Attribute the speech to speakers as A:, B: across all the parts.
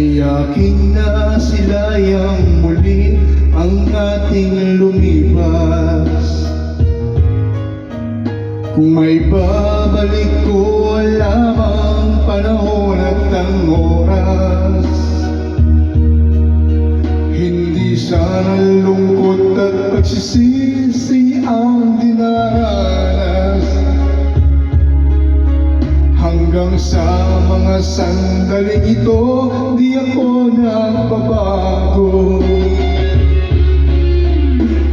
A: Tiyakin na silayang muli ang ating lumipas. Kung may babalik ko lamang panahon at ang oras, hindi sana lungkot at pagsisisi ang dinaranas. Hanggang sa mga sandaling ito, di ako nagbabago.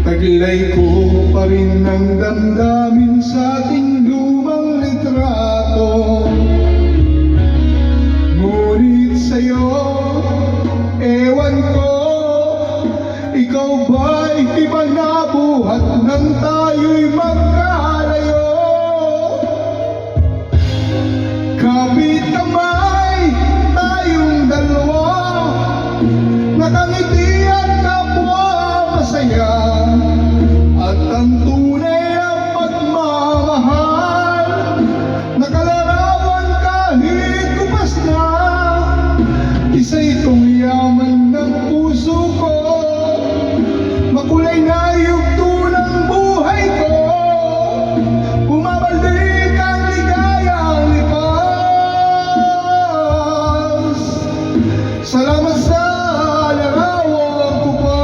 A: Taglay ko pa rin ang damdamin sa ating lumang litrato. Ngunit sa'yo, ewan ko, ikaw ba'y iba na buhat nang tayo'y magkalayo? Kapit kamay tayong dalawa, nakangiti at kapwa masaya, at ang tunay na pagmamahal, nakalarawan kahit kupas na. Isa itong yaman ng puso ko, makulay na yugto ng buhay ko, bumabalik ang ligayang lipas. Salamat sa larawan ko pa.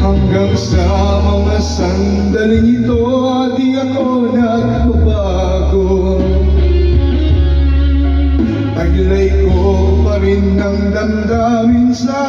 A: Hanggang sa mga sandaling ito, di ako nagbabago. Taglay ko pa rin ang damdamin sa